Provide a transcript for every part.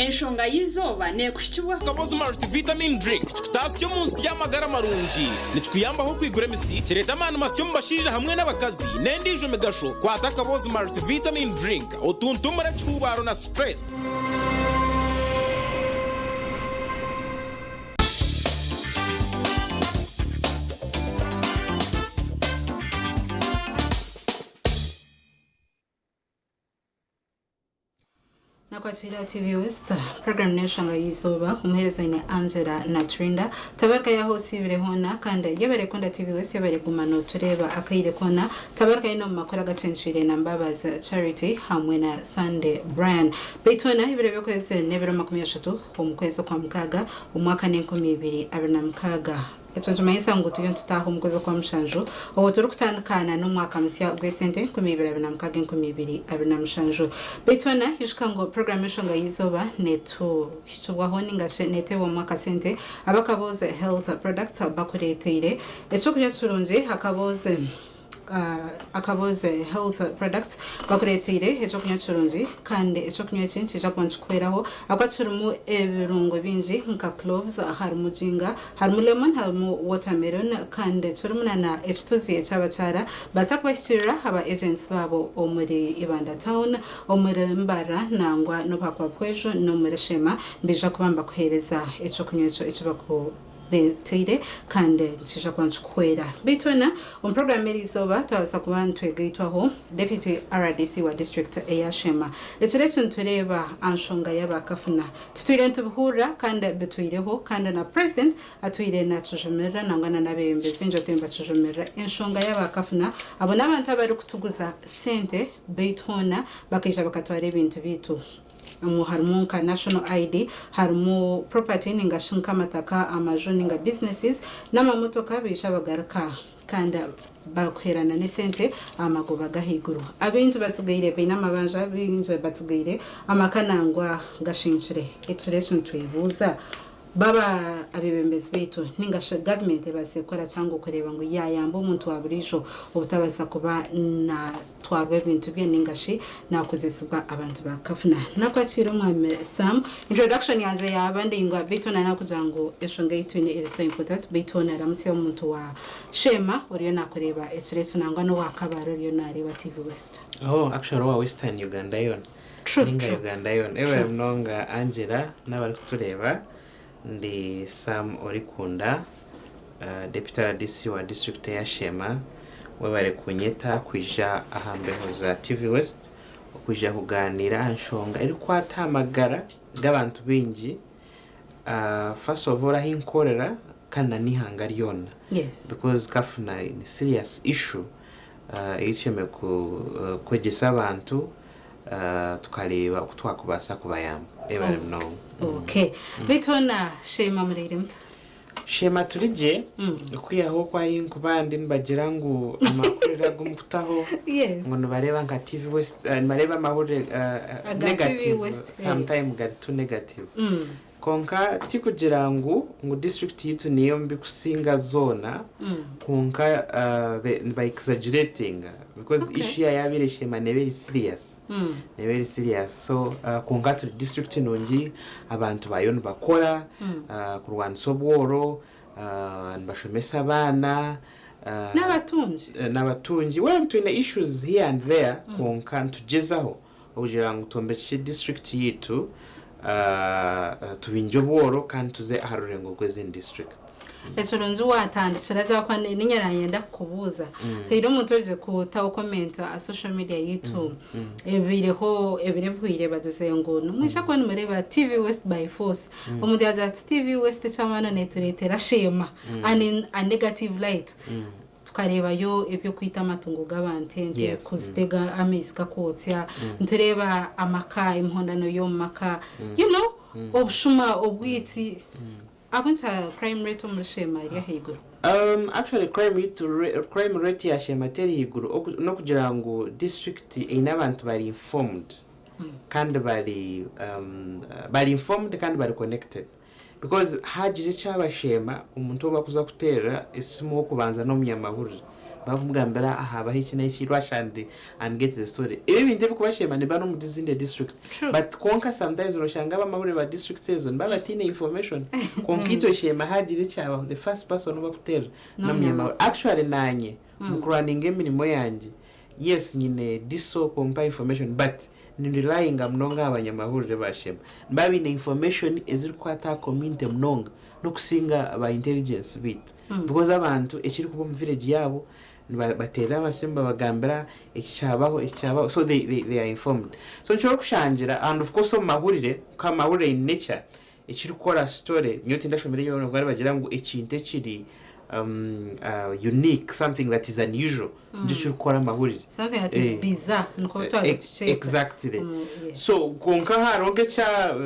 enshonga y'izoba nekushikibwa kabozi multivitamin drink chitasyo munsi y'amagara marungi nichikuyambaho kwigura emisi kireta amanu masyo mubashija hamwe n'abakazi n'endijo migasho kwata kabozi multivitamin drink otuntumura cyubaro na stress. Nakwachira TV West program neshanga yisoba umuhereza ine Angella Naturinda tabarka ya hosi birehona kanda yebere kunda TV West yebere gumano tureba akayire kona tabarka ino makora gacenshire na mbabaza charity hamwe na Sunday Brian betona ibirebe kwese nebero 13 umukwezi kwa mkaga umwaka n'2026 Etujumaisa ngo tuyo tutaho umukozo kwa mshanjo obo turi kutandukana no mwaka musya gwesente 2026 betona hishika ngo programmation ngayizoba neto hishubwaho ningashe netebo mwaka sente abakaboze health products bakuretire eco kurya turunje hakaboze akaboze health products bakuretire eco kunya turunji kandi eco kunya cyinshi jakonchkweraho akwacurumu ebirungo binji nka cloves harimo jinga harimo lemon harimo watermelon kandi turumuna na ekituzi cy'abacara baza kubashira aba agents babo omuri Ibanda town omuri Mbara nangwa no pakwa kwejo no muri Shema mbija kubamba kuhereza eco kunya eco bako retire kandi nshisha kwanchukwera bitona on program erizoba twaza kubantu egitwaho deputy RDC wa district eyashema election tureba anshonga yaba kafuna tutwire ntubuhura kandi betwireho kandi na president atwire na tujumira nangana nabembe sinjo temba tujumira enshonga yaba kafuna abona abantu abari kutuguza sente bitona bakija bakatwara ibintu bitu harimo ka national ID harimo property ninga shinka mataka amajoni ninga businesses n'amamotoka bisha bagaraka kandi bakwerana n'esente amagoba gahiguru abenzi batsigire be n'amabanja abenzi batsigire amakanangwa gashinchire election twibuza baba abibembezi bitu ningasha government basekora cyangwa kureba ngo yayamba umuntu waburisho ubutabaza kuba na twarwe bintu bye ningashi nakuzisibwa abantu bakafuna nakwakira umwame Sam introduction yanze yabandi ingwa bitona nakujango eshonga yitu ni iri so important bitona ramutse umuntu wa Shema uriyo nakureba esureso nangwa no wakabaro uriyo nareba TV West actually wa Western Uganda yon ninga Uganda yon ewe mnonga Angella nabari kutureba ndi Sam Orikunda deputy RDC wa district ya Shema webare kunyeta kwija ahambeho za TV West okujja kuganira anshonga iri kwatamagara gabantu bingi first of all hinkorera kana nihanga ryona because kafuna ni serious issue isheme kugisa abantu tukareba kutwakubasa kubayamba ebare no okay bitona Shema murire mta Shema turije kwiyaho kwa yinkubandi nibagira ngo amakurira gumutaho ngo bareba nka TV West bareba mahore negative sometimes got too negative konka tikugira ngo district yitu niyo mbi kusinga zona konka by exaggerating because issue yabire Shema ne very serious so konka tu district nongi abantu bayona bakora kurwanisa obworo nibashomesa abana n'abatunji when twine issues here and there konka tugezaho obugira ngo tombeke district yitu tubinje obworo kandi tuze aharurengo gw'ezindi district Eturonzu watandikira zakwa ninyaranyenda kubuza kiro mutorize kutaho comment a social media yitu ebirebwire baduze ngo numwisha kwa numureba TV West by force omudaza TV West chamana neturetera Shema a negative light tukareba yo ebyo kwita amatungo g'abantende kuzitega amisika kotsya ntureba amaka imhondano yo maka you know obushuma obwitsi Abuncha crime rate muri Shema iri higuru actually crime rate ya Shema teri higuru no kugira ngo district inabantu bari informed kandi bari informed kandi bari connected because hajije cyaba Shema umuntu obakuza kutera isimo kubanza no munyamahurira bakugambira ahabaho iki n'iki rush and get the story ibi bintu bikubashema ne bano mu Disney district but konka sometimes uroshanga bamahuri ba district season babatine information konkito shema hagire cyaba the first person bakutera namye actually nanye mukurunning emirimo yanje yes nyine diso kompa information but ni relying mnonga abanyamahurire bashema babine information ezirikwata community mnonga no kusinga aba intelligence bit because abantu ekiri kuba mu village yabo batera abasimba bagambira ekyabaho so they are informed so nshobora kushangira and of course mahurire kamahurire in nature ekiri kora story nyoti ndashomere yo bari bagira ngo ekinte kiri unique, something that is unusual. Something that is bizarre. Exactly. Yes. So,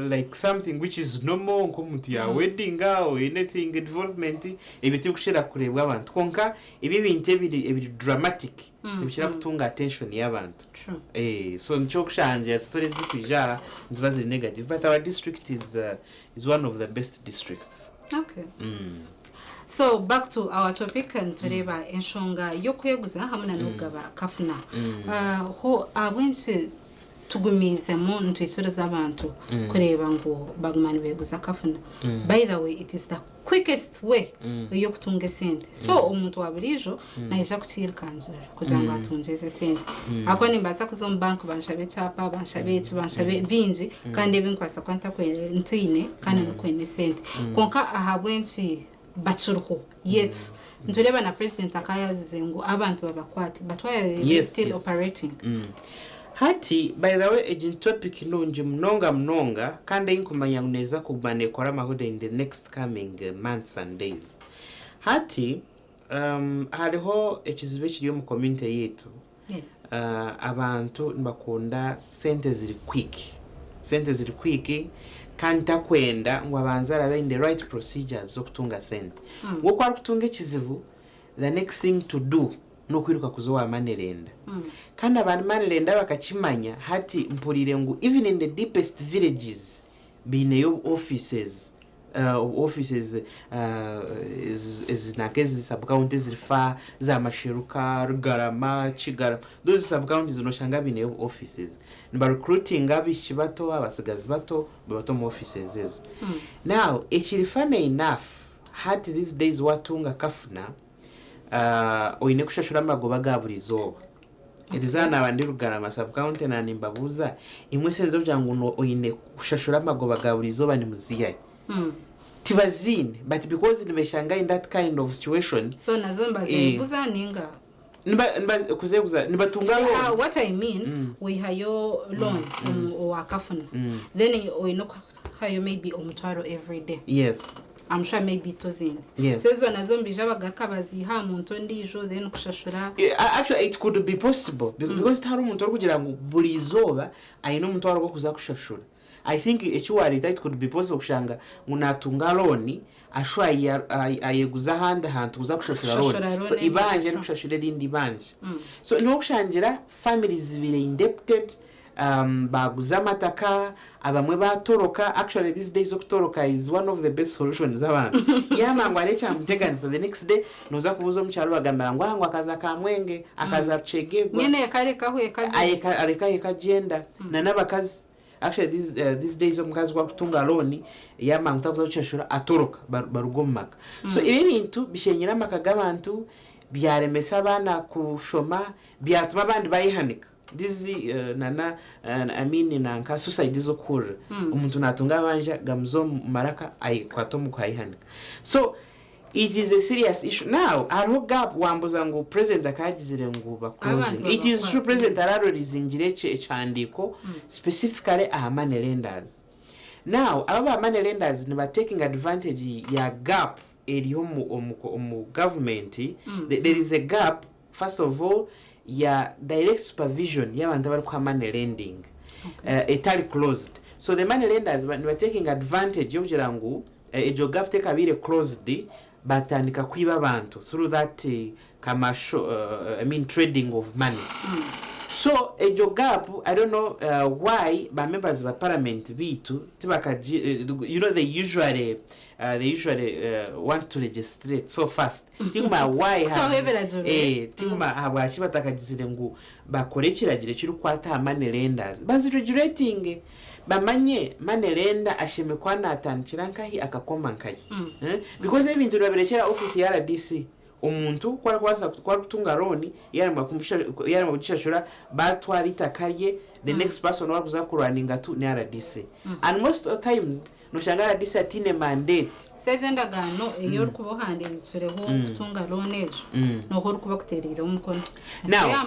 like something which is normal, wedding or anything, involvement, everything kushira kureba abantu. Konka ibi dramatic. Ibishira kutunga attention y'abantu. So ncho kushanje stories zikujara zibazi negative, but our district is one of the best districts. Okay. So back to our topic and tureba enshonga yokweguza hamuna n'Okugaba kafuna. Ho abenshi tugumize mu ntwisoro z'abantu kureba ngo bagumane beguza kafuna. By the way, it is the quickest way yo kutunga sente. So umuntu waburijo naisha kutirkanzura kugira ngo atunjeze sente. Akwa nimbaza kuzo bank banshabe chapa banshabe binji kandi ebinkwasa kwanta kwene ntine kandi nokwene sente. Konka ahabwenshi bachuruko yet ntuleba na president akayazize ngo abantu babakwati but why are they still operating hati by the way agent topic nonje mnonga kandi inkumanya neza kubane kora mahude in the next coming months and days hati hariho ekizibe kiri mu community yetu abantu bakunda sente ziri quick kanta kwenda ngo abanza in the right procedures zo kutunga sente wo kwa kutunga kizibu the next thing to do no kwiruka kuzowa manerenda kandi abantu manerenda bakakimanya hati mpurire ngo even in the deepest villages bineyo offices is nakezi sub counties rifa za mashiruka rugarama chigara those sub counties unoshanga bineyo offices niba recruiting abishibato abasigazi bato mu offices ezo now echirifane enough hati these days watunga kafuna oine kushashura magoba gaburizo Elizana abandi rugarama sub county na nimbabuza imwe senzo byangu oine kushashura magoba gaburizo bani muziyaye tibazine but because nimeshanga in that kind of situation so nazomba zebuza ninga kuzeguza nibatunga loan what I mean we hayo loan or kafuna then we no hayo maybe omutwaro every day yes I'm sure maybe tozine yes sezo nazombi jabagakabazi ha muntu ndijo then kushashura actually it could be possible because taru muntu kugira ngo buri izoba ayino mutwaro go kuza kushashura I think it could be possible kushanga unatunga loan ashwa ayeguza hantu kuza kushashura loan so ibanje kushashura rindi banje so no kushangira families bire indebted baguza mataka abamwe batoroka actually these days okutoroka is one of the best solutions abantu yamangwa lecha mteganisa the next day noza kubuza mchalo bagambira ngo akaza kamwenge akaza chegegwa nyene yakareka ho ekagenda na nabakazi actually these days omukazi kwa kutunga loan yamanga utakuza kuchashura atoroka barugomaka so ibintu bishenyira makaga abantu byaremesa abana kushoma byatuma abandi bayihanika this nana I mean nanka suicide zo kura umuntu natunga abanja gamzo maraka ayikwato mukayihanika so it is a serious issue now ariho gap wambuza ngo president akagizire ngo bakoze it is true president araro rizingireche echandiko specifically money lenders now aba money lenders ni taking advantage ya gap eriho mu government there is a gap first of all ya direct supervision y'abantu bari kwa money lending etali closed so the money lenders were taking advantage yo kugira ngo ejo gap tekabire closed batandika kwiba abantu through that commercial I mean trading of money So ejo gap, I don't know why by members of parliament bitu you know they usually want to register so fast. Tinguma why tinguma habachi batakagizire ngo bakore kiragire kiri kwata money lenders bazirregulating bamanye money lender ashimekwa natandikira nkahi akakoma nkahi because ibintu babirekera office ya RDC umuntu kwa kutunga roni yari mabishashura batwara itakaye the next person wakuza kurwaninga tu ni RDC and most of times no shanga RDC atine mandate sezenda gano iyo rukubohande bitsureho kutunga roni ejo no ko rukubakuterira umukono. Now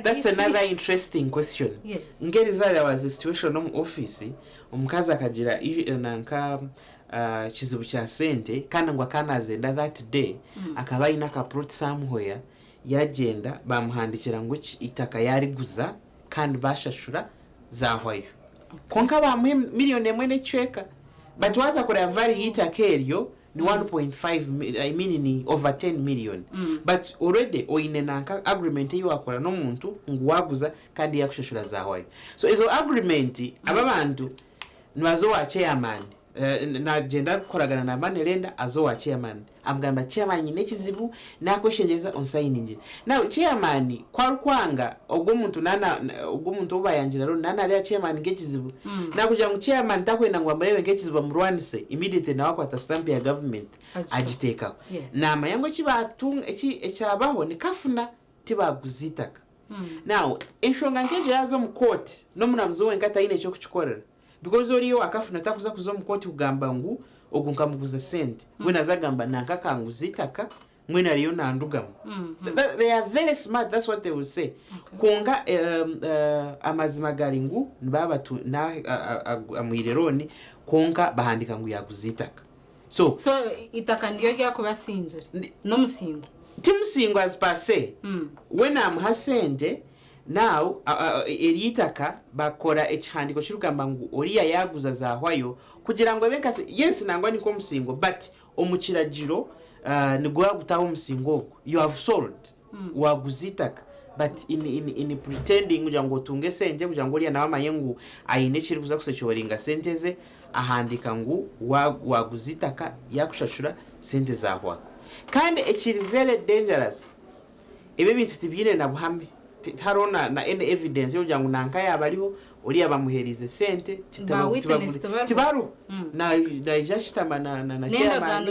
that's another interesting question. Ngeriza there was a situation on office umukazi akagira nanka kizibu cha sente kana ngwa kanazenda that day akaba ina ka plot somewhere yagenda bamuhandikira ngo itaka yari guza kandi bashashura zahwayo konka ba miliyoni emwe n'echeka but waza kora vari itakeryo ni 1.5 I mean ni over 10 million but already oine nanka agreement yo akora no muntu ngwaguza kandi yakushashura zahwayo so izo agreement ababantu nwazo wa chairman na genda koragana na manelenda azo wa chairman amgamba chairman nekizibu nakweshenjeza on signing now chairman kwanga ogumuntu ubayanjira ro nana ali chairman ngekizibu nakuja mu chairman takwenda ngwamrewe ngekizibu murwanise immediately na wakwata stamp ya government agiteka na mayango kibatung echabaho ni kafuna tibaguzitaka now enshonga nkeje yazo mu court no munamzo wenkata ine cyo kuchikorera because oliyo akafuna takuza kuzo mukoti kugamba ngu ogunkamuguza sente wena zagamba nankakangu zitaka mwena aliyo nandugamu they are very smart, that's what they will say konga amazima galingu nbaba tu na amwireroni konga bahandika ngu yaguzitaka so itaka ndiyo yako basinzire no musingo timusingo as per se wena amhasente now elitaka bakora ekihandiko kirugamba ngu oriya yaguza zahwayo kugira ngo benkase yes nangwa niko musingo but omukiragiro nigwa gutaho musingo you have sold waguzitaka but in pretending kugira ngo tunge sente kugira ngo oriya nawe mayengu ayine kiri kuza kusechoringa senteze ahandika ngu waguzitaka yakushashura sente zahwa kandi ekiri very dangerous ebe bintu tibine na buhame tarona na any evidence yo jangu nanka yabaliho oli abamuherize sente tibaru na ijashitama na chairman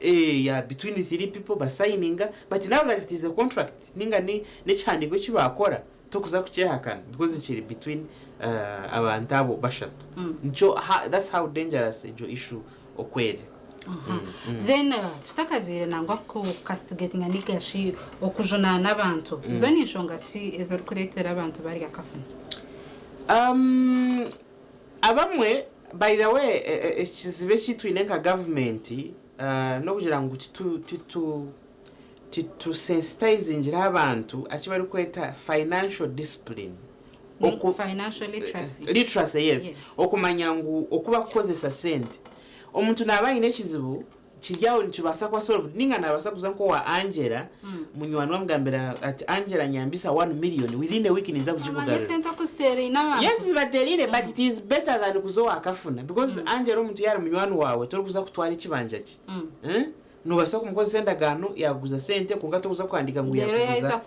yeah between the three people by signing but now that it is a contract ninga ni nechandiko kibakora tokuza kuchehakana because it's between abantu abo bashatu ncho that's how dangerous the issue okwere. Then tutakazire nangwa ko castigating anigashi okujona nabantu zoni nshonga shi ezo kuretera abantu bari akafuna abamwe by the way ekizibe kitwinenka government no kugira ngo to sensitize injira abantu akibari kweta financial discipline financial literacy yes okumanya ngu okuba kukozesa sente omuntu nabayine kizibu kiryawo nikibasa kwa solve ninga nabasa kuzanko wa Angela munywani wamugambira ati Angela nyambisa 1 million within a week niza kujibugara yes baterire but it is better than kuzo akafuna because Angela omuntu yari munywani wawe tori kuza kutwara ikibanja ki nubasa kumukoza senda gano yaguza sente kungato kuza kwandika ngo yaguza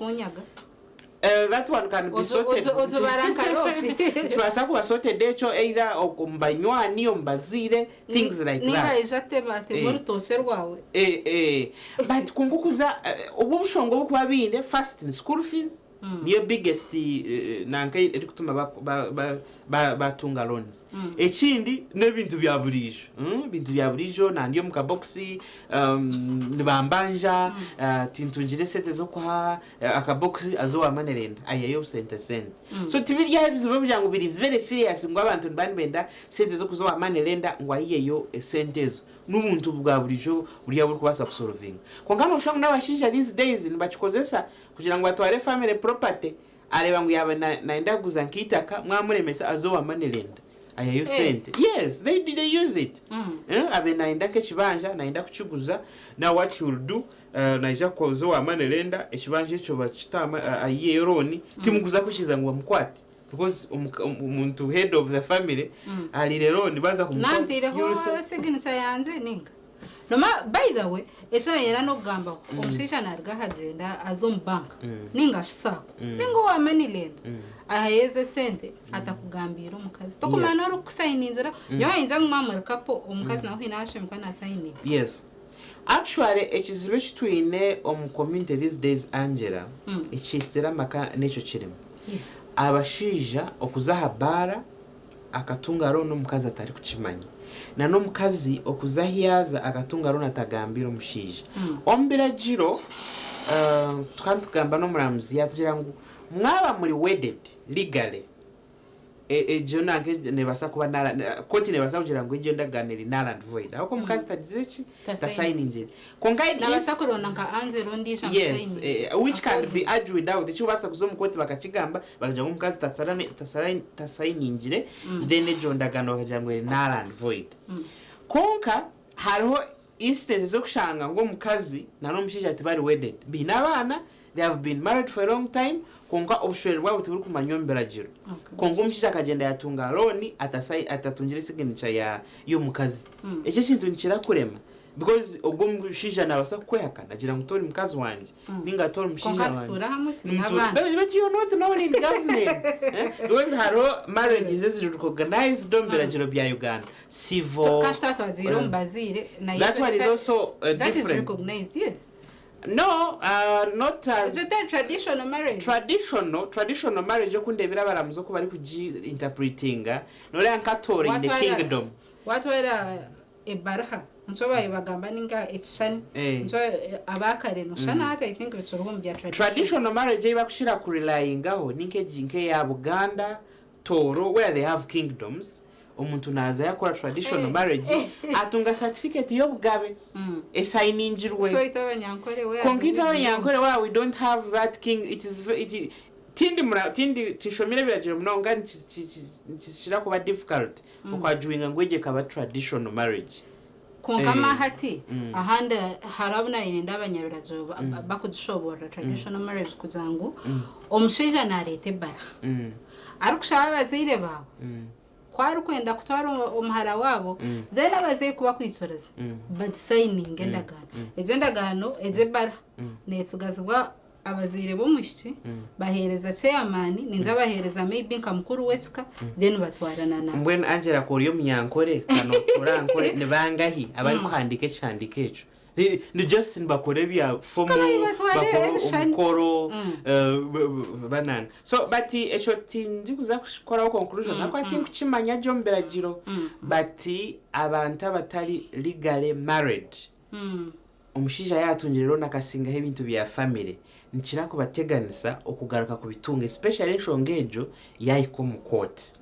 that one can be sorted. Tibasa kuba sorted echo either okumbanywani ombazire things like that. Ninga ejate bate murutoche rwawe. But kungukuza obubushongo bukuba binde first in school fees niyo biggest nanka eri kutuma batunga loans. Ekindi nebintu bya burijo. Bintu bya burijo na ndiyo mukaboxi nibambanja tintunjire sete zo kwa akaboxi azowa manelenda ayeyo sente. So tibirya bizibu byangu biri very serious ngo abantu banda sente zo kuzowa manelenda ngo ayeyo sentezo n'umuntu bwa burijo buriya buri kubasa kusolving. Kwangana ushanga n'abashisha these days nibachikozesa kugira ngo atware family property areba ngo yabe naenda guza nkitaka mwamuremesa azowa manelenda ayeyo sente. Yes, they use it. Abe naenda kechibanja naenda kuchuguza. Now what he will do naija kozo wa manelenda ekibanje cyo bakitama ayiye roni timuguza kushiza ngo bamukwate because umuntu head of the family ali rero nibaza kumutsa nantire ho signature yanze ninga noma by the way echo yera no gamba omushisha narga hagenda azom bank ninga shisako ningo wa manilenda ahayeze sente atakugambira umukazi tokumana ro kusayininzira yo inja ngumamara kapo umukazi naho hinashe mukana sayini yes actually it is rich to ine community these days Angela ichistera maka necho kirimo yes abashija okuzaha bara akatunga ro n'umukazi atari kukimanya na n'umukazi okuzahiyaza akatunga ro natagambira umushija ombira jiro twantugamba no muramuzi yagira ngo mwaba muri wedded legally jona ne basa kuba nara koti ne basa kugira ngo ijyo ndaganira null and void ahoko mukazi tagize ki ta sign injini kongai na basa kurona nka Angella ndisha yes which can be argued without icyo basa kuzo mukoti bakakigamba bakagira ngo mukazi ta sign injire then ijyo ndagano bakagira ngo null and void konka hariho instances zo kushanga ngo mukazi na no mushije ati bari wedded binabana they have been married for a long time konka obushwere bwabo tuburi kumanyombera jiro kongo mushije akagenda yatunga loan atatungira signature ya yo mukazi ecyo kintu nkira kurema because ubwo mushije nabasa kwehaka nagira ngo tori mukazi wanje ninga tori mushije wanje but you not know in government because haro marriages is recognized dombera jiro bya Uganda civil kashata zero mbazire na that one is also different that is recognized yes no not as is it a traditional marriage traditional marriage okundebira baramuzo ko bari kuji interpretinga nore ankatore in the kingdom what were ebaraha nsoba bagamba ninga etshani nso abakare no shana I think it's urumbi ya traditional marriage ibakushira ku relyingaho ninke jinke ya Buganda Toro where they have kingdoms umuntu naza yakora traditional marriage atunga certificate yo bugabe esainingirwe so itabanyankore we konkita abanyankore we don't have that king it is tindi tishomire biragiro mnonga nshira kuba difficult ukwajuinga ngweje kaba traditional marriage konkama hati ahanda harabuna ininda abanyabirazo bakudushobora traditional marriage kuzangu omushija narete bara arukushaba bazire bawe kwari kwenda kutwara umuhara wabo then abaze kuba kwitsoreza but signing endagano ejebara netsigazwa abazire bo mushiki bahereza chairman ninza bahereza maybe nkamukuru wetuka then batwarana na mbwen Angela koriyo myankore kano turankore nebangahi abari kwandike cyandike ejo ni just bakore bya fomo bakoro umukoro banana so but echo tindi kuza kukora conclusion nako I think chimanya jombera jiro but abantu abatari legally married umushija yatungiriro nakasinga hebintu bya family nchira ko bateganisa okugaruka ku bitunga especially shongejo yayiko mu court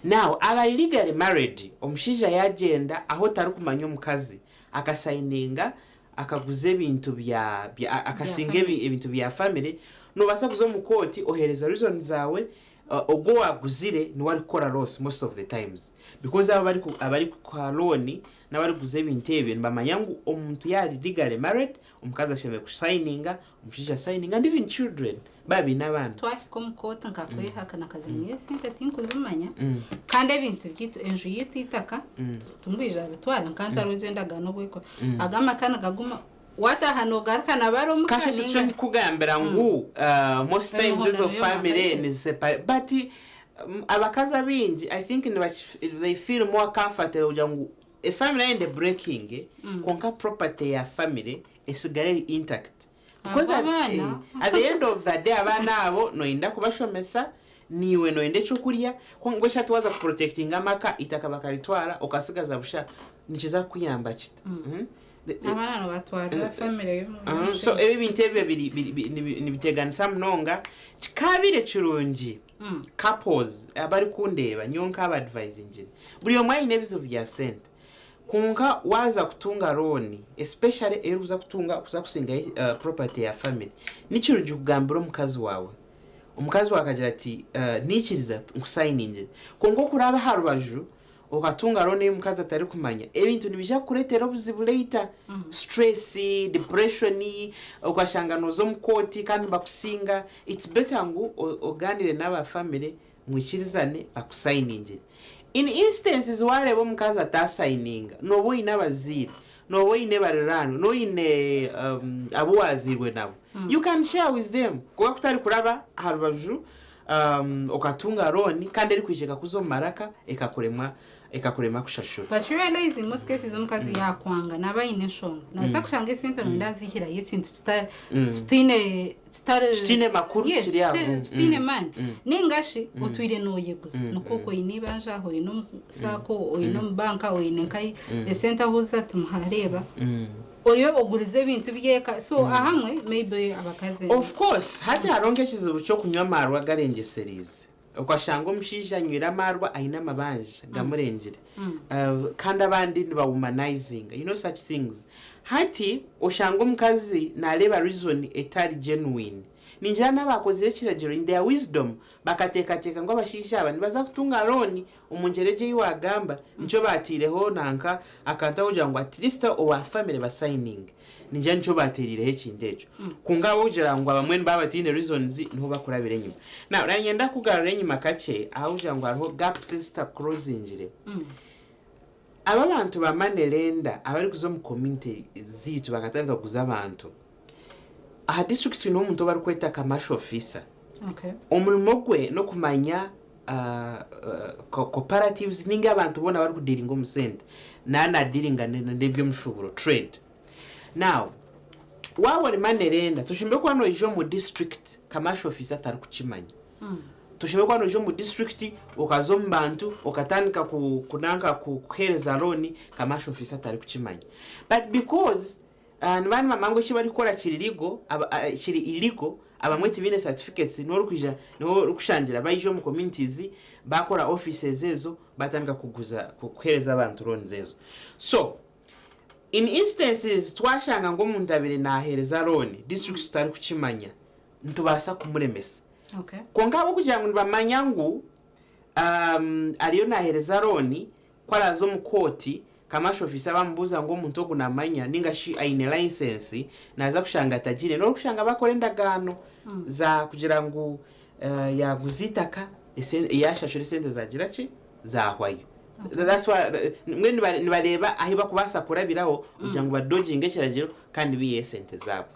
now aba legally married umushija yagenda aho tari kumanya umukazi akasayininga akaguze ibintu bya akasinge ibintu bya family no basa kuzo mu court ohereza reason zawe ogo waguzire ni wari kora loss most of the times because abari kwa loan na bari guze ibintu ebyo bamanyangu omuntu yali legally married umukazi asheme kusigninga umushija signing and even children babi nabana twaki komukota ngakwehaka nakazimye sinte tinkuzimanya kandi ebintu byitu enju yititaka tumbije abitwala nkanta rozenda no bwiko agama kana gaguma wata hano garkana baro mukasha cyo kugambira ngu most times of family is separate but abakaza bingi I think they feel more comfortable jangu a family in the breaking konka property ya family isigare intact because at the end of the day abana abo no inda kubashomesa niwe no inde cyokurya ngwesha twaza protecting amaka itakabakaritwara okasigaza busha nikiza kuyamba kita abana no batwara family so ebintu ebyo nibiteganisa mnonga kikabire kirungi couples abari kundeba nyonka aba advising njye buri omwanya nebizo bya sente kunga waza kutunga loan especially eruza kutunga kuza kusinga property ya family nikirungi kugambira omukazi wawe akagira ati nikiriza nkusigninge kongo kuraba harubaju okatunga roni mukazi atari kumanya ebintu nibija kuretera obuzibu later stress depression okashanga nozo mukoti kandi bakusinga it's better ngu oganire n'aba family mwikirizane bakusigninge in instances warebo mukazi atasigninga nobo inabazira nobo ine barerano no ine abuwazirwe nabo you can share with them kuba kutari kuraba harubaju okatunga roni kandi ari kwijeka kuzo maraka ekakurema kushashura but you realize in most cases omukazi yakwanga nabayine shonga nasa kushanga esente ndazihira yekintu stine makuru kiri aho stine man ningashi otwire noyeguza nokoko inibanja aho ino sako ino banka o inenkai esente huza tumuhareba Oyo ogurize ibintu byeka so ahamwe maybe abakaze of course hati haronke kizibu cyo kunywa marwa garengeserize ukwashanga omushija nywira marwa aina mabanje gamurengire kandi abandi niba humanizing you know such things hati oshanga omukazi nareba reason etari genuine ninjira nabakoze ekiragiro in their wisdom bakateka ngo abashisha abandi baza kutunga roni umunjereje yiwagamba nico batireho nanka akanta kugira ngo at least our family ba signing ninjira nico baterireho ekindejo kungabo kugira ngo abamwe babatine reasons nto bakurabire nyuma now nanyenda kugarura nyuma kace aho kugira ngo ariho gap sister crossing jire aba bantu ba Manelenda abari kuzo mu community zitu bakatanga kuza abantu aha district no muntu bari kweta commercial officer okay omulimo gwe no kumanya cooperatives ninga abantu bona bari kudiringa omusente nana diringa nebyo mushuburo trade now wabone Manelenda tushimbe kwa no ijo mu district commercial officer tari kuchimanya tushimbe kwa no ijo mu district okazo mbantu okatandika kunanka kuhereza roni commercial officer tari kuchimanya but because nibani mamango shibari kora kiririgo kiri iligo abamwete bine certificates no rukushangira bayijo mu communities bakora offices ezo batandika kuhereza abantu roni zezo so in instances twashanga ngo umuntu abire nahereza roni district tutari kuchimanya ntubasa kumuremesa okay kongabo kugira ngo bamanya ngo ariyo nahereza roni kwarazo mu koti commercial officer bambuza ngo umuntu ogunamanya ningashi aine license naza kushanga tagire no kushanga bakorenda gano za kugira ngo yaguzitaka yashashura sente zagira ki zahwayo that's why mwe nibareba ahiba kubasa kurabiraho kugira ngo badodginge kiragiro kandi biye sente zabo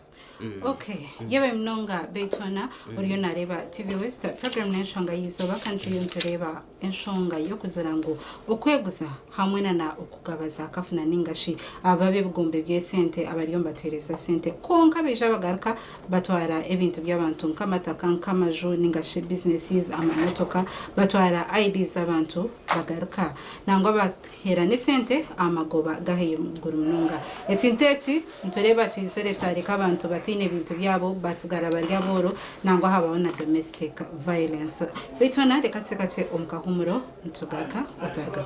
okay yewe mnonga betona uriyo nareba TV West program n'enshonga yizoba kandi yontoreba enshonga yo kugira ngo okweguza hamwe na okugabaza kafuna ningashi ababe bugombe byesente abariyo mbatereza sente konka beje abagaruka batwara ebintu by'abantu nkamataka nkamajo ningashi businesses amamotoka batwara IDs abantu bagaruka nangwa bahera ne sente amagoba gahe muguru mnonga ekinteki ntoreba kizere cyari kabantu batine bintu byabo batsigara barya boro nangwa habaho na domestic violence betona reka tsekache omukahumuro ntugaka utarga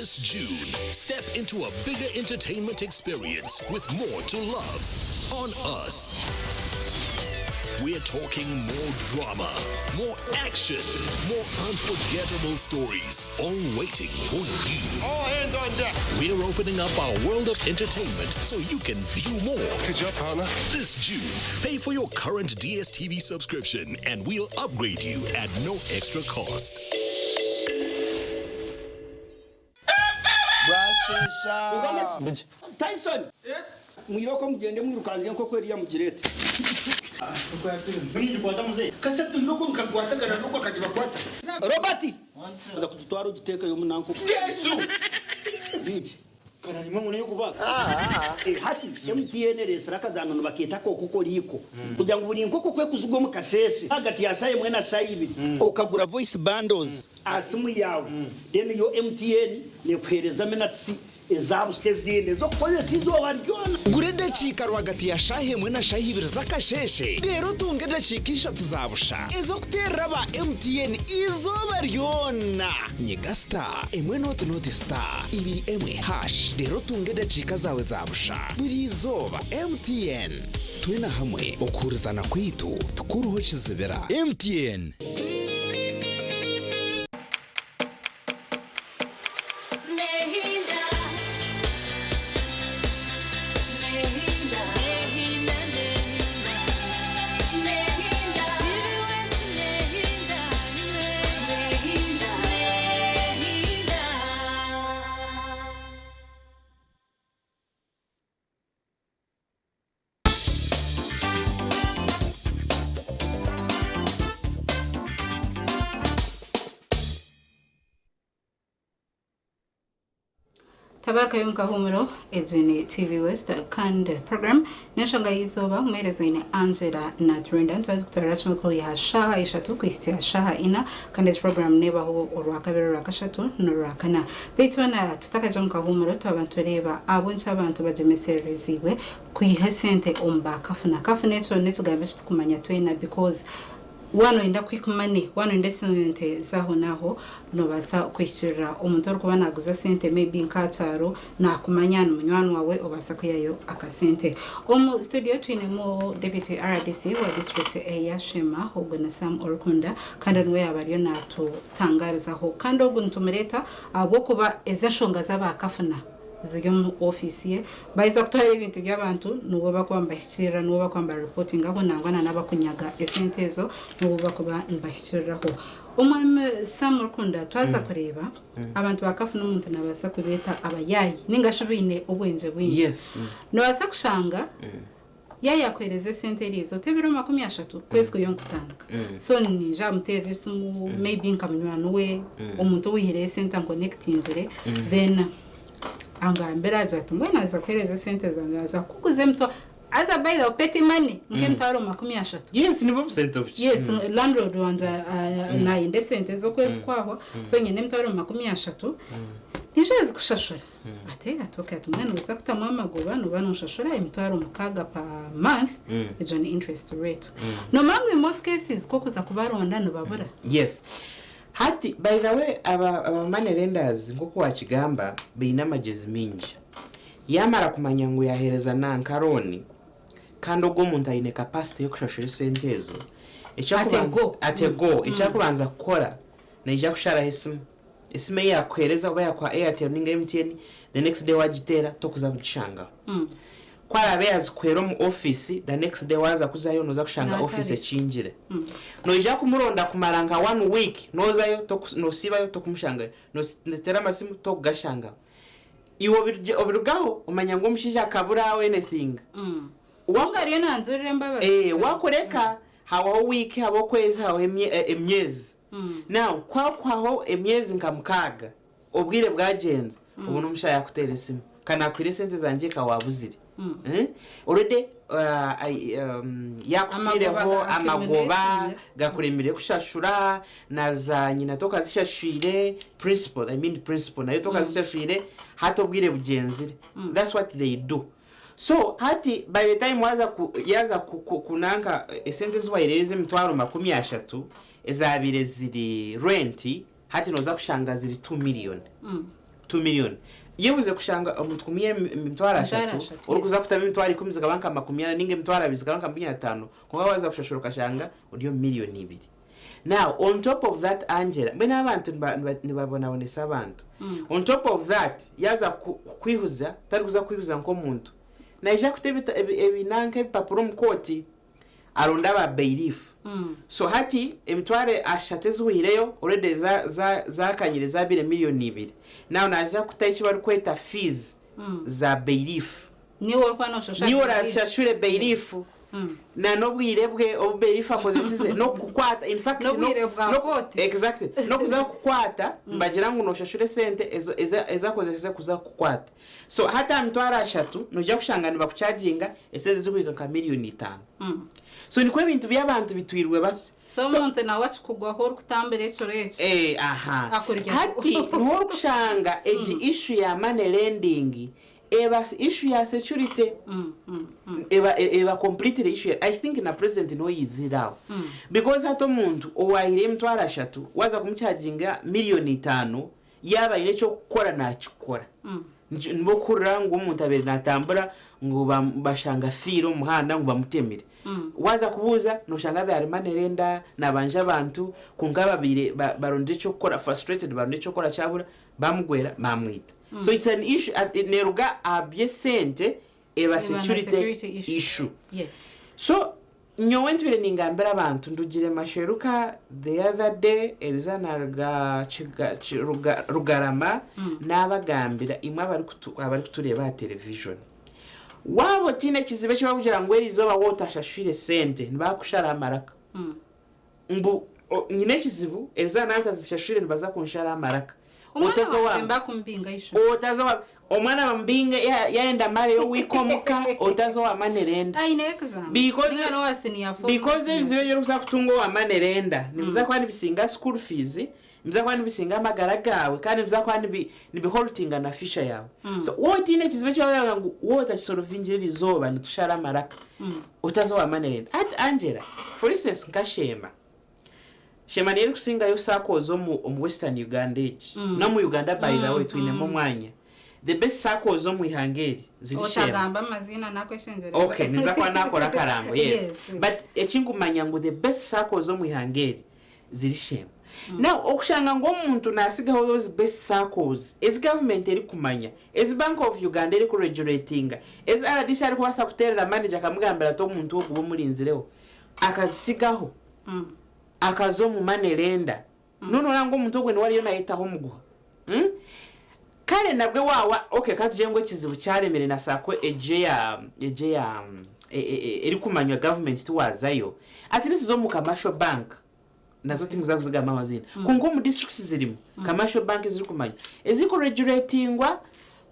This June, step into a bigger entertainment experience with more to love on Us. We're talking more drama, more action, more unforgettable stories, all waiting for you. All hands on deck. We're opening up our world of entertainment so you can view more. Good job, partner. This June, pay for your current DSTV subscription and we'll upgrade you at no extra cost. Tyson. Mwiroko mugende mwirukanze nko kweri ya mugirete. Mwije kwata muze. Kase tuyiroko mukagwata gara nuko akajiba kwata. Robert. Aza kutwara ugiteka yo munanko. Yesu. Biji. kana nimwe muno yokubaga hati MTN resera kazanano bakita ko kuko liko kugira ngo buri nkoko kwe kuzugo mu kasese hagati ya saye mwena saye ibiri ukagura voice bundles asimu yawe then yo MTN ne kwereza menatsi ezabuse zinde zo koze sizo baryona gurede chika rwagati ya shahe mwena shahe ibiri zakasheshe rero tunge dacikisha tuzabusha ezo kutera ba MTN izo baryona nyegasta emwe not star ibi emwe hash rero tunge dacika zawe zabusha buri zoba MTN twina hamwe okurizana kwitu tukuruho kizibera MTN. Tabaka yunka humuro ejene TV West kandi program neshanga yizoba mwerezine Angella Naturinda ntwatutara chumko ya shaha ishatu kwisi shaha ina kandi program neba ho orwakabero rakashatu norakana betwana tutaka jonka humuro twabantureba abuncha abantu bajemesereziwe kwihasente omba kafuna eto netugambe tukumanya twena because wano inda kwikumane wano inde sente zaho naho no basa kwishyura umuntu uri kubana guza sente maybe nkataro nakumanyana munywano wawe obasa kuyayo akasente studio twinemo deputy RDC wa district ya Shema Hogona Sam Orkunda kandi nwe abariyo nato tangarizaho kandi oguntumereta abo kuba ezashonga zabakafuna ziyo mu office ye baiza kutwara ibintu by'abantu nubo bakwambashira nubo bakwamba reporting abo nangwana nabakunyaga esentezo nubo bakuba imbashiraho umwame Sam Orkunda twaza kureba abantu bakafuna umuntu nabasa kubeta abayayi ningashubine obwenje bwinshi no basa kushanga yaya kwereze sentelizo tebero 30 kwesiko yonkutandika so ni jamutevisi mu maybe nkamnywano we umuntu wihire senta connectinzure then angambera ati mbona aza kwereza sente zanjye aza kuguze mto aza by the petty money nkemtaro 30. Yes ni percent of yes landlord wanja na inde sente zo kwezi kwaho so nyene mtaro 30 nijazi kushashura ate atoka ati mwana uza kutamwa amagoba no bano shashura imitwaro mukaga pa month is an interest rate no mamwe most cases ko kuza kubaronda no babura yes hati by the way aba money lenders ngoko wakigamba beina magezi mingi yamara kumanya ngo yahereza nankaroni kandi ubwo umuntu ayine capacity yo kushashura sentezo atego icyakubanza gukora najya kushara isime yakwereza uba yakwa Airtel ninga MTN the next day wagitera to kuza kuchanga kwara beyazi kwero mu office the next day waza kuzayo noza kushanga office cinjire no ija kumuronda kumaranga 1 week nozayo to no sibayo to kumushanga no netera masimu to gashanga iwo obirugaho umanya ngo mushija kabura anything wanga ryo nanzurire mbaba wakoreka hawa week habo kwezi hawa emyezi now kwaho emyezi nkamukaga obwire bwagenze ubu numushaya kutera simu kana kwire sente zanje ka wabuzire already yakutireho amagoba gakuremire kushashura naza nyina toka zishashire principle nayo toka zishashire hato bwire bugenzire that's what they do. So hati by the time yaza kunanka esente zwaireze mitwaro 30 ezabire ziri rent hati noza kushanga ziri 2 million 2 million yebuze kushanga umuntu kumiye mitwaro 3 urukuza kutama mitwaro 10 zikabanka 20 ninge mitwaro 20 zikabanka 50 kuba waza kushashura kashanga uriyo million 2. Now on top of that Angela bena abantu nibabona bonesa abantu on top of that yaza kwihuza tarikuza kwihuza nko muntu naija kutebita ebinanke papuro mukoti aronda ba bailiff so hati emitware ashatezuhireyo already za kanyireza 2 million 2 now naja kutayichi bari kweta fees za bailiff niwo kwa no shashure bailiff na nobwire bwe oberifa kozesize no kukwata in fact exactly no kuza kukwata mbagira ngo noshashure sente eza kozesize kuza kukwata so hata mtwara 3 noja kushangana bakucharginga esente zikuika ka miliyoni 5 so nikwe bintu by'abantu bitwirwe basi so umuntu nawe akugwa horo kutambere eco aha hati horo kushanga eji issue ya money lending eba issue ya security eba completely issue I think na president no yizirawo because hato muntu owaire mtwara 3 waza kumcharginga miliyoni 5 yaba ile cyo gukora nakikora nbokura ngo umuntu abere natambura ngo bashanga firo muhanda ngo bamutemire waza kubuza no shanga bari manerenda nabanje abantu kungaba babire baronde cyo gukora frustrated baronde cyo gukora cyabura bamugwera mamwita so it's an issue neruga abyesente eba security issue yes so nyowe ntwire ningambira abantu ndugire masheruka the other day elizana rugarama nabagambira imwe abari kutureba television wabo tine kizibe cyo bakugira ngo erizoba wotashashire sente nibakushara amaraka mbu nyine kizibu elizana atazishashire nibaza kunshara amaraka otazowa omwana bambinga yaenda mare yo wikomuka otazowa manerenda because ebizibe byo kusa kutungo wa manerenda nibiza kwani bisinga school fees nibiza kwani bisinga amagara gawe kandi nibiza kwani nibi holdinga na fisha yawe so woti ine kizibe cyo yaga ngo wota kisorovinjire lizoba nitushara maraka otazowa manerenda at Angela for instance nkashema shema neri kusinga yo sakozo mu Western Uganda no mu Uganda by the way twinemo mwanya the best sakozo mu Ihangeri zirishema otagamba amazina nakweshenjere okay niza kwa nakora karango yes but ekingumanya ngo the best sakozo mu Ihangeri zirishema now okushanga ngo umuntu nasiga those best circles is government eri kumanya is Bank of Uganda eri ku regulating is RDC ari kwasa kuterera manager kamugambira to umuntu wo kubo murinzireho akazisigaho akazo mu manerenda nono rango umuntu ogwe wari yo nayitaho muguha kale nabwe wawa okay katjengo kizibu cyaremere na sako eje ya eri kumanywa government tuwazayo at least zo mu commercial bank nazo timuza kuzigama amazina kungo mu districts zirimo commercial bank ziri kumanywa eziko regulatingwa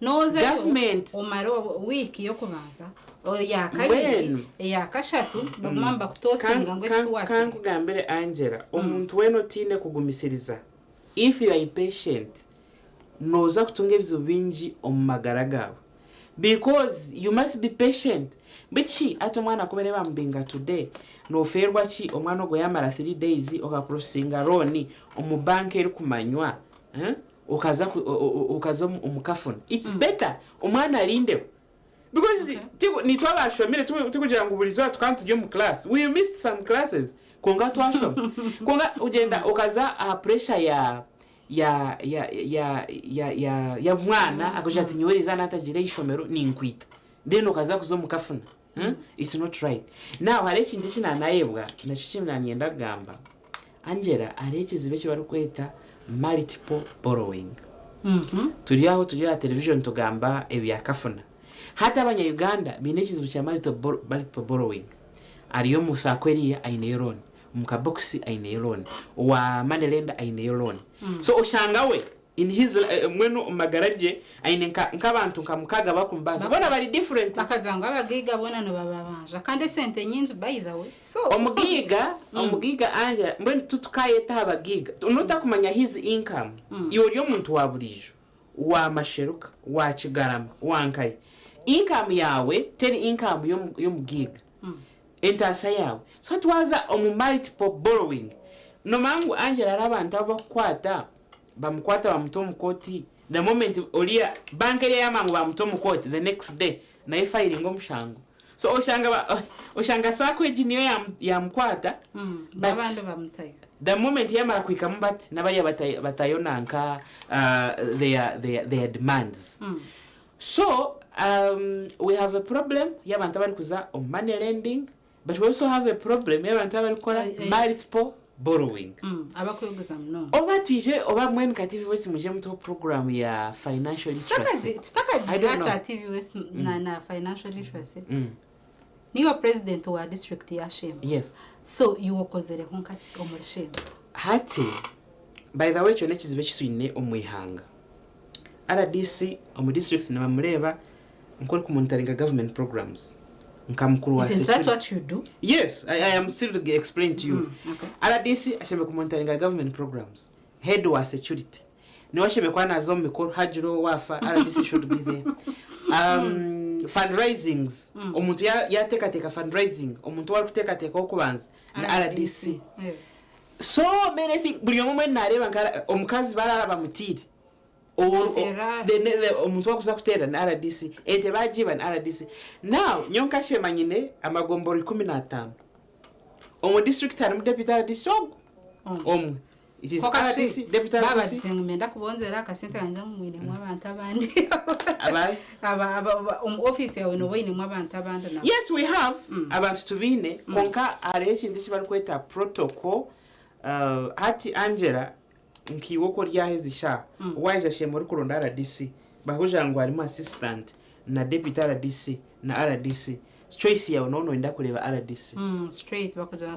noze government umaro wiki yo kubanza oya kabiri ya kashatu bagumamba kutosinga ngo situwasi kan kugambere Angela umuntu weno tine kugumisiriza if you are impatient noza kutunga bizo bingi omumagara gawe because you must be patient bichi ato mwana komere bambinga today no ferwa chi omwana go yamara 3 days okaprosinga roni omubank eri kumanywa ukaza umukafuna it's better umwana alinde because ni twabashomire tukugira ngo burizo tukantu tujye mu class we missed some classes konga twashom konga ugenda ukaza a pressure ya mwana akuja tinyoriza natagire ishomero ninkwita then ukaza kuzo mukafuna it's not right now hari ikindi kinanayebwa nashishimira nyenda gamba Angela ari ikizibe cyo bari kweta multiple borrowing turiyaho tujya television tugamba ebya kafuna hata abanya Uganda binekizibu cya multiple borrowing ariyo musakweriya aineron mukaboxi aineron wa manelenda aineron so oshangawe in his mweno magaraje ainenka nkabantu nkamukaga bakumbaza bona bari different bakazanga abagiga bona no bababanja kandi sente nyinzi by the way so omugiga anje mbone tutukayeta abagiga unota kumanya his income yoriyo muntu waburijo wa masheruka wa kigarama wankai income yawe ten income yomugiga entasa yawe so twaza multiple borrowing no mangu Angela arabantu abakwata bamukwata bamutomu koti the moment olia bank eri yamangu bamutomu koti the next day na ifiling omushango so oshanga sako ejiniyo ya mkwata babando bamutayo the moment yamara kwika mubati nabali batayona nka their demands so we have a problem yabantu bari kuza money lending but we also have a problem yabantu bari kola multiple borrowing abakwiguza mno oba tuje oba mwen ka TV West muje muto program ya financial literacy tutakaji acha TV West na financial literacy niyo president wa district ya Shemba. Yes. So yuwokozere honkaki omuri Shemba. Hati by the way cyo nekizibe kiswine omwihanga. RDC omu district na bamureba nkore ku monitoringa government programs. Nkamukuru wa security. Is that what you do? Yes, I am still to explain to you. Okay. RDC asheme ku monitoringa government programs. Head wa security. Ni washeme kwa nazo mikoro hajiro wafa RDC should be there. Fundraisings. Omuntu yateka fundraising. Omuntu wari kuteka okubanza na RDC. Yes. So many things buri moment nareba omukazi baraba mutire. Omuntu wakuza kutera na RDC ete bajiba na RDC. Now nyonka shema nyine amagombori 15 omu district ari mu deputy RDC omu it is RDC deputy RDC baba sengumenda kubonzera akasente kanje ngumwine mu abantu abandi aba office yawe no boyine mu abantu abandi na. Yes, we have abantu tubine konka ari ekintu kibari kweta protocol hati Angela nkiwoko ryahezisha waje shemori kuronda RDC bahuja ngo ari mu assistant na deputy RDC na RDC choice yawe nono enda kureba RDC straight bakuja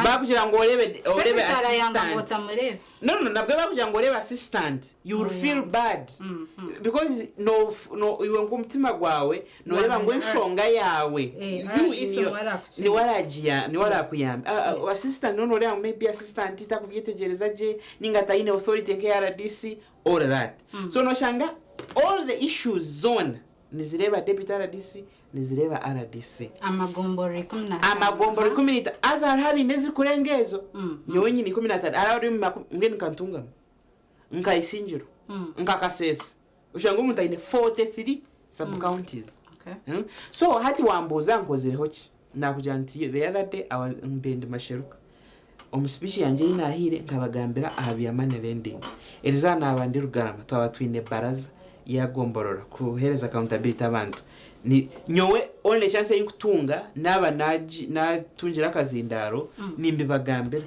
bakugira ngo orebe assistant no nabwo bakugira ngo orebe assistant you will feel bad because no iwe ngumtima gwawe no reba ngo enshonga yawe ni warakuyamba assistant no reba maybe assistant itakubyetegereza je ninga taine authority nke RDC all that so no shanga all the issues zone nizireba deputy RDC nizireba RDC amagombori 15 azar habi nezi kurengezo nyowe nyini 15 ari ngeni kantunga nkaisinjiro nkakasesa ushango umuntu ine 43 sub counties. Okay. So hati wambuza nkozireho ki nakujantiye the other day mbende masheruka omuspecies yanje inahire nkabagambira ahabiyamane landing erizana abandi rugarama twabatwine baraza yagomborora kuhereza accountability abantu ni nyowe only chance y'ikutunga naba natungira akazindaro nimbi bagambira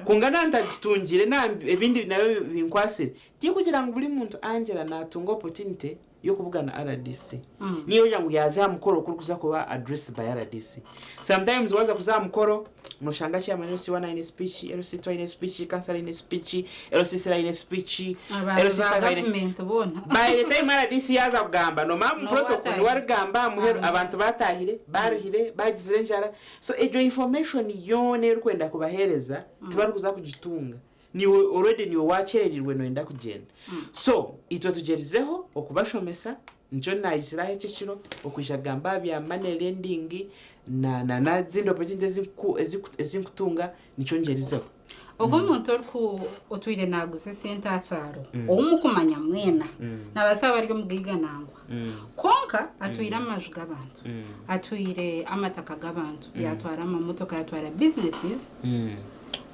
kungana ntajitungire ebindi nayo binkwasire ti kugira ngo buri muntu Angela natunga opportunity yo kuvugana RDC niyo yangu yaza mukoro kurukuza kuba addressed by RDC sometimes waza kuza mukoro noshanga cha maneno si wana in speech LC to in speech cancer in speech LC sera in speech LC government bona by the time RDC yaza kugamba no mamu protocol wari gamba muheru abantu batahire barihire bagizire njara so ejo information yone rukwenda kubahereza tubarukuza kugitunga niwe already niwe wachererirwe no enda kugenda so itwe tugerizeho okubashomesa njo nayisiraho ekikiro okwishagamba bya money lending na zindo opportunities ezikutunga nico ngerizeho ogo muntu orku otwire naguze sente acharo omukumanya mwena nabasaba ari mugiga nangwa konka atwire amaju gabantu atwire amataka gabantu yatwara amamotoka yatwara businesses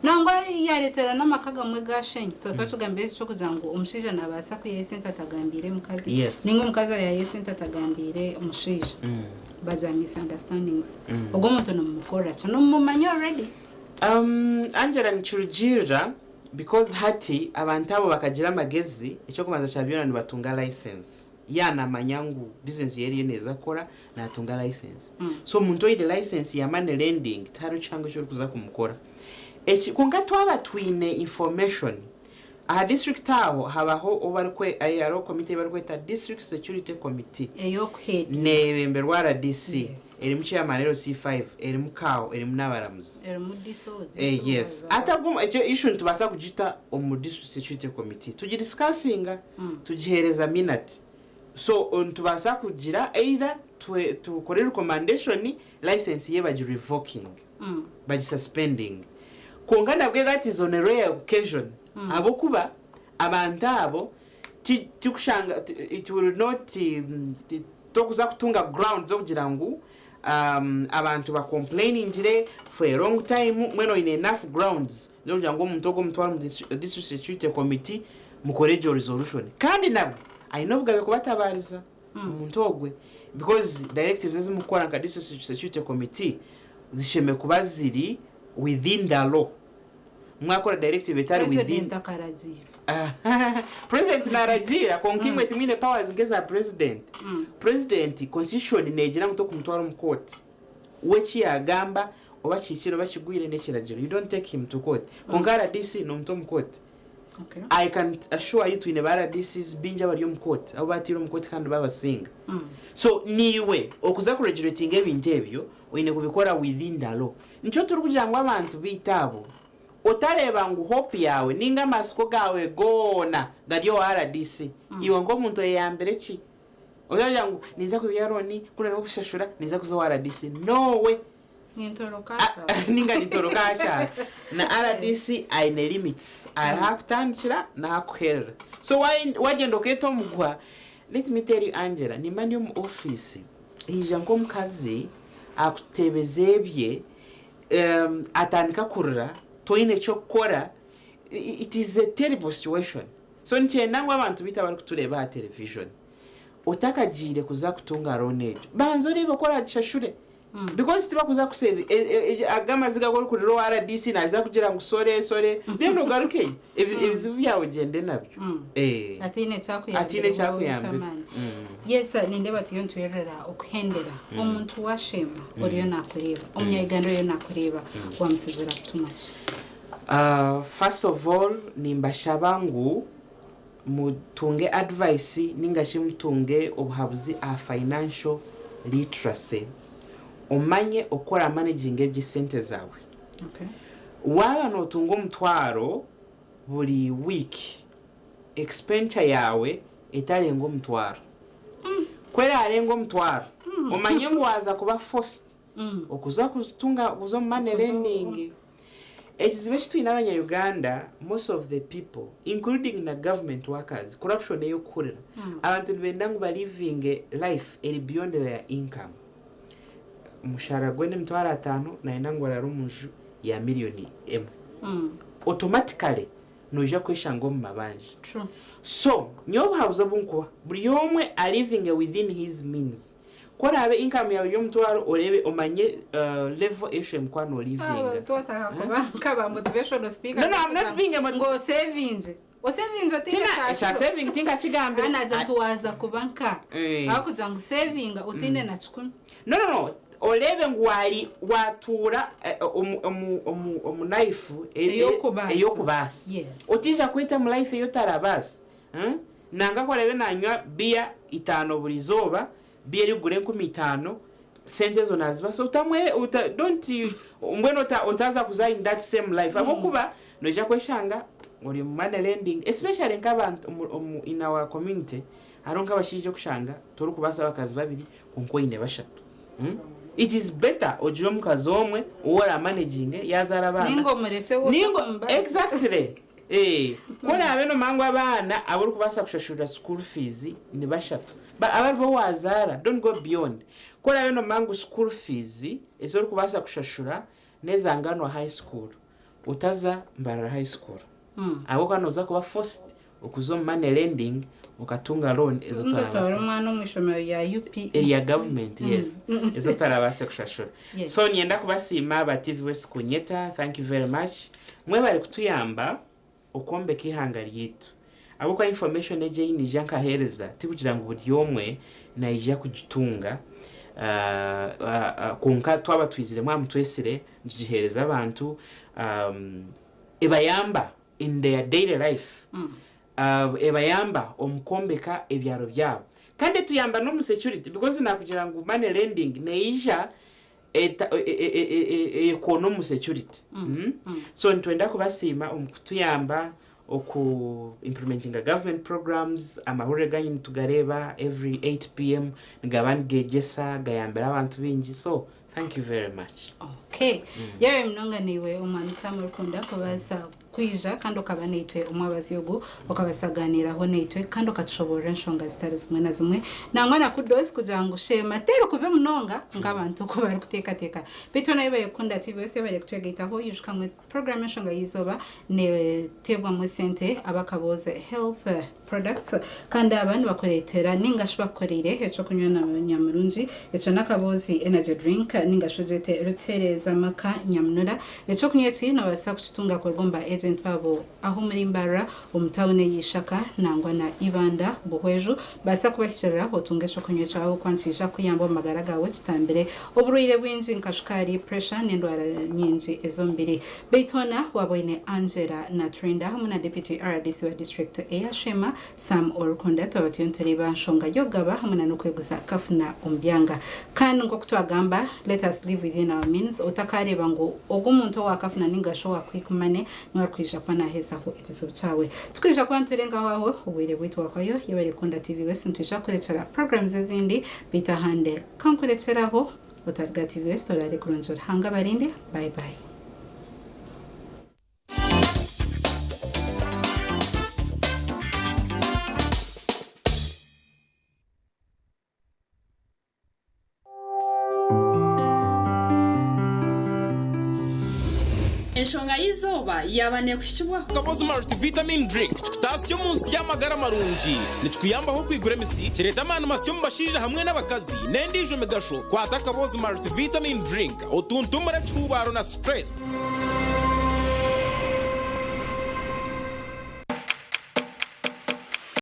nangwa yaretera namakaga mwe gashenye twatugambye cyo kuzango umushije nabasa ku yesente atagambire mukazi ningo mukazi ya yesente atagambire umushije baza misunderstandings ogo muntu no mukora cyo no mumanya already Angela Naturinda because hati abantu abo bakagira amagezi icyo kumaza chabyona ni batunga license yana manyangu business yeri neza kora natunga license so muntu ile license ya money lending taro chango cyo kuza kumukora kunga twaba twine information a district aho habaho obarkwe ayaro committee barkweta district security committee eyokhead nebemberwa RDC eri mu chairman C5 eri mu kawo eri mu nabaramuzi eri mu disoje yes atagoma ejo issue tubasa kujita omu district security committee tuji discussinga tujihereza minute so tubasa kugira either to korera recommendation license ye baji revoking baji suspending kungana bwe that is on a rare occasion abo kuba abantu abo tukushanga it will not tokuza kutunga ground zo kugira ngo abantu ba complaining njire for a long time mweno in enough grounds zo kugira ngo umuntu ogomutwara mu district security committee mukorejo resolution kandi nabo I know bwa kubatabariza umuntu ogwe because directives zimukora nka district security committee zisheme kuba ziri within the law mwakora directive etari within president narajira konkimwe timine powers ngeza president president constitution negira muto kumutwara mu court wechi yagamba oba kikiro bakigwire n'ekiragiro. You don't take him to court. Kongara DC no mtom court. Okay. I can assure you twine bara DCs binja bari mu court abo batiro mu court kandi babasinga. So niwe okuza ku regulating ebintu ebyo oyine kubikora within the law. Nicho turi kujangwa abantu bitabo. Otareba ngu hope yawe ninga masiko gawe gona gadio RDC. Iwe ngo muntu yambere ki? Oyaja ngu niza kuziyaroni kuna no kushashura niza kuzo RDC. No way. Ninga nitorokacha na RDC aine limits arakutandikira na akuherera. So wagenda oketo mugwa. Let me tell you Angela, ni mani mu office ija ngo mukazi akutebezebye atandika kurira toine cyo kora. It is a terrible situation. So nchenda ngo abantu bita bari kutureba ha television otakajire kuza kutunga ronejo banzori bakora gishashure. Because tiba kuza kusave agama ziga gori kuri ro RDC naza kugira ngo sore nendo garuke ibizibu byawe gende nabyo atine cyakuyambe. Yes ninde batiyo ntwerera okuhendera omuntu washema oriyo nakureba umunyaganda yo nakureba wamtizura too much. First of all nimbashabangu mutunge advice ningashi mutunge obuhabuzi a financial literacy. Omanye okora managing ebisente zawe. Okay. Waba no tungo mtwaro buli week expenditure yawe etalengo mtwaro. Kwera alengo mtwaro. Omanye ngwaza kuba forced. Okuza kutunga kuzo money lending. Especially in abanya Uganda, most of the people, including the government workers, corruption eyo kurira. Abantu bendangu ba living life beyond their income. Mushara gwene mtwara 5 na inango la rumuju ya milioni M. Automatically noja kwesha ngo mabanje. True. So nyobo habuzo bunkwa buri yomwe are living within his means. Kora abe income ya mtwaro orebe omanye level issue mkwano living. Kaba motivational speaker. No, I'm not being a go savings. Savings otinga saving tinga chigambe ana jatuwaza kubanka. Akuja ngo saving utinde na chukuni. No. Olebe ngwali watura knife eyokubasi. Yes. Otija kwita mu life yotarabasi. Nanga kolebe nanywa bia 5 buli zoba bia ligure 15 sente zo naziba. So tamwe don't mbweno otaza kuza in that same life. Abokuba noja kweshanga oli money lending, especially nk'abantu in our community aronka bashije kushanga turu kubasa bakazi babiri konkoine bashatu. It is better ojiro mukazi omwe owara managing yazara bana ningo exactly kona abeno mangu abana aburi kubasa kushashura school fees ni bashatu but abavo wazara don't go beyond. Kona abeno mangu school fees ezori kubasa kushashura neza ngano high school utaza mbara high school abo kanoza kuba forced okuzo money lending ukatunga loan ezotarabasa umwana umwishomero ya UP ya government. Yes. Ezotarabasa kushashura. Yes. So nienda kubasima aba TV West kunyeta. Thank you very much. Mwe bari kutuyamba okombe kihanga ryitu abo kwa information eje ni janka hereza tikugira ngo buri yomwe na ija kugitunga kunka twaba twizire mwa mutwesire ngihereza abantu ebayamba in their daily life. Ebayamba omukombeka ebyaro byabo kandi tuyamba no mu security because nakugira ngo money lending neija economy security. So ntwenda kubasima omukutuyamba oku implementing government programs amahurire ganyu tugareba every 8 p.m. ngabangejesa gayambera abantu bingi. So thank you very much. Okay. Yewe mnonga niwe umamisa murukunda kubasa kwija kandi ukaba nitwe umwabazi yogo ukabasaganiraho nitwe kandi ukatushobora nshonga zitari zimwe na zimwe nangwa na kudosi kugira ngo shema tero kuve munonga ngabantu ko bari kuteka beto nayo bayakunda TV yose bari kutwegetaho yushikamwe program nshonga yizoba ne tebwa mu sente abakaboze health products kandi abantu bakoretera ningashi bakorire hecho kunywa na nyamurunji eco nakabozi energy drink ningashojete rutereza neza maka nyamnura echo kunyeti no basa kuchitunga kwa agent babo aho muri mbara umutawune yishaka nangwa na ibanda buhweju basa kubashyirira hotunge cyo kunyetsa aho kwancisha kuyamba magara gawe kitambere oburuire bwinji nkashukari pressure n'indwara nyinji ezo mbiri beitona waboine Angella Naturinda hamwe na deputy RDC wa district Shema Sam Orukunda twabatyontere banshonga yogaba hamwe no kweguza kafuna omubyanga kandi ngo kutwagamba let us live within our means utakareba ngo ogumuntu wakafuna ningasho wakwikumane nwarkwisha kwana heza ho itizo cyawe tukwisha kwanturenga waho ubwire bwitwa kwayo yabari kunda TV West ntusha kurekera programs ezindi bita hande kankurekeraho utarga TV West orare kurunzura hanga barinde bye bye. Enshonga y'izuba yabane kushibwa Okabo's multivitamin drink chitasyo munsi y'amagara marungi nichikuyambaho kwigura emisi kireta amanu masyo mubashije hamwe n'abakazi n'endijo megasho kwata Okabo's multivitamin drink otuntumura cyubaro na stress